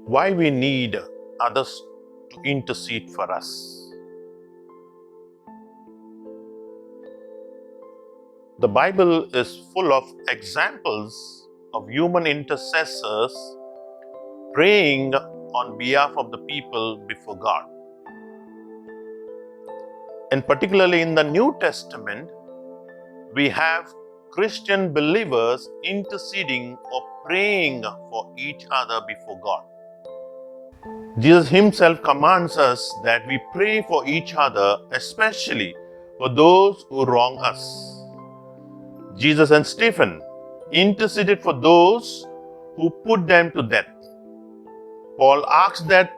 Why we need others to intercede for us. The Bible is full of examples of human intercessors praying on behalf of the people before God. And particularly in the New Testament, we have Christian believers interceding or praying for each other before God. Jesus himself commands us that we pray for each other, especially for those who wrong us. Jesus and Stephen interceded for those who put them to death. Paul asks that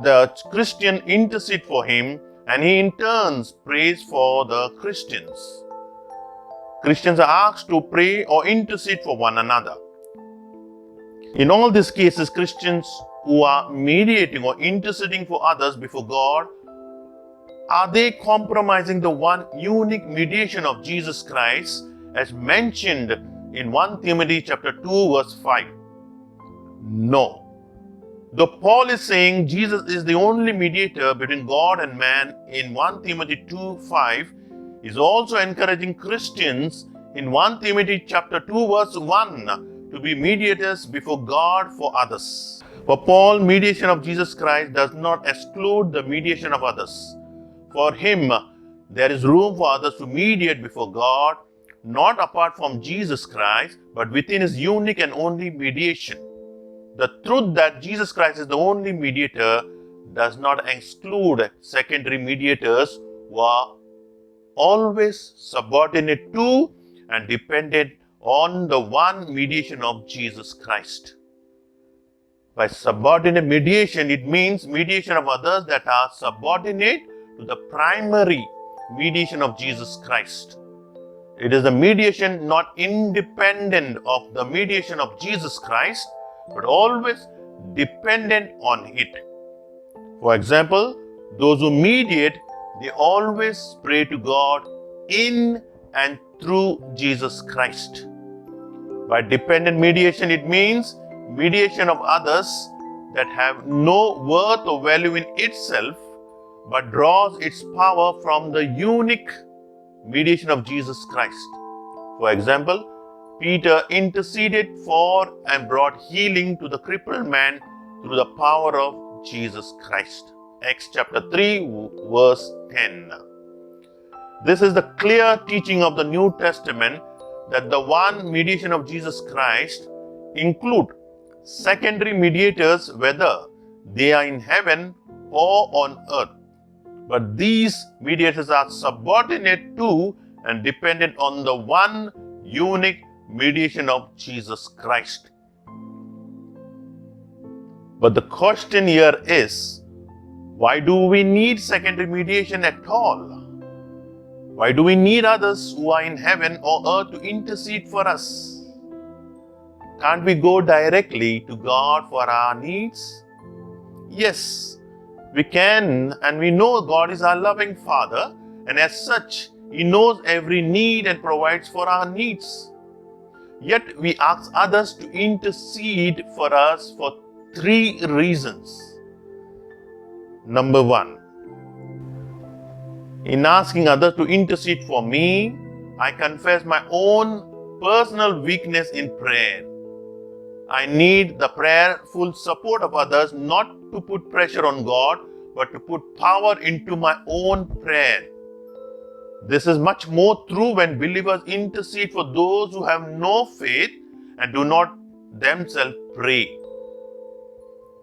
the Christian intercede for him, and he in turn prays for the Christians. Christians are asked to pray or intercede for one another. In all these cases, Christians who are mediating or interceding for others before God, are they compromising the one unique mediation of Jesus Christ as mentioned in 1 Timothy chapter 2 verse 5? No. Though Paul is saying Jesus is the only mediator between God and man in 1 Timothy 2:5, is also encouraging Christians in 1 Timothy chapter 2 verse 1 to be mediators before God for others. For Paul, mediation of Jesus Christ does not exclude the mediation of others. For him, there is room for others to mediate before God, not apart from Jesus Christ, but within his unique and only mediation. The truth that Jesus Christ is the only mediator does not exclude secondary mediators who are always subordinate to and dependent on the one mediation of Jesus Christ. By subordinate mediation, it means mediation of others that are subordinate to the primary mediation of Jesus Christ. It is a mediation not independent of the mediation of Jesus Christ, but always dependent on it. For example, those who mediate, they always pray to God in and through Jesus Christ. By dependent mediation, it means mediation of others that have no worth or value in itself, but draws its power from the unique mediation of Jesus Christ. For example, Peter interceded for and brought healing to the crippled man through the power of Jesus Christ. Acts chapter 3 verse 10. This is the clear teaching of the New Testament that the one mediation of Jesus Christ include secondary mediators, whether they are in heaven or on earth. But these mediators are subordinate to and dependent on the one unique mediation of Jesus Christ. But the question here is, why do we need secondary mediation at all? Why do we need others who are in heaven or earth to intercede for us? Can't we go directly to God for our needs? Yes, we can, and we know God is our loving Father, and as such, He knows every need and provides for our needs. Yet we ask others to intercede for us for 3 reasons. Number 1, in asking others to intercede for me, I confess my own personal weakness in prayer. I need the prayerful support of others, not to put pressure on God, but to put power into my own prayer. This is much more true when believers intercede for those who have no faith and do not themselves pray.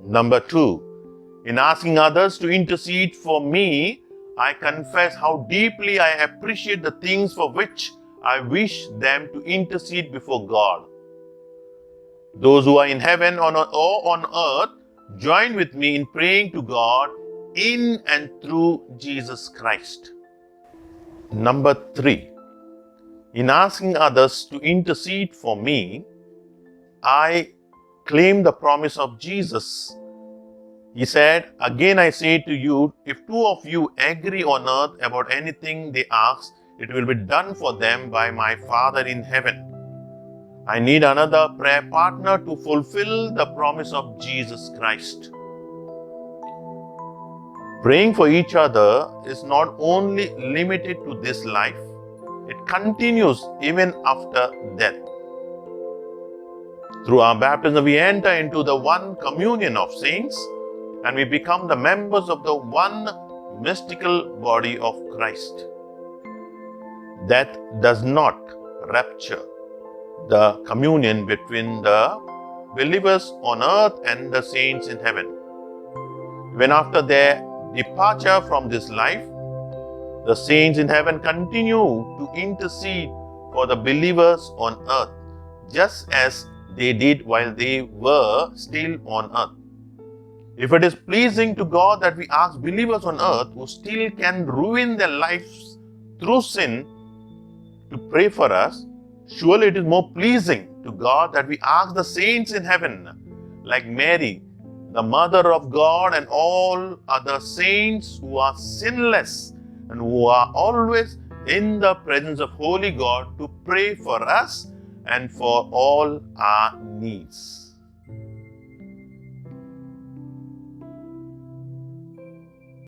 Number 2, in asking others to intercede for me, I confess how deeply I appreciate the things for which I wish them to intercede before God. Those who are in heaven or on earth join with me in praying to God in and through Jesus Christ. Number 3, in asking others to intercede for me, I claim the promise of Jesus. He said, "Again I say to you, if 2 of you agree on earth about anything they ask, it will be done for them by my Father in heaven." I need another prayer partner to fulfill the promise of Jesus Christ. Praying for each other is not only limited to this life, it continues even after death. Through our baptism, we enter into the one communion of saints and we become the members of the one mystical body of Christ. Death does not rupture the communion between the believers on earth and the saints in heaven. When after their departure from this life, the saints in heaven continue to intercede for the believers on earth, just as they did while they were still on earth. If it is pleasing to God that we ask believers on earth who still can ruin their lives through sin to pray for us, surely it is more pleasing to God that we ask the saints in heaven, like Mary, the Mother of God, and all other saints who are sinless and who are always in the presence of Holy God, to pray for us and for all our needs.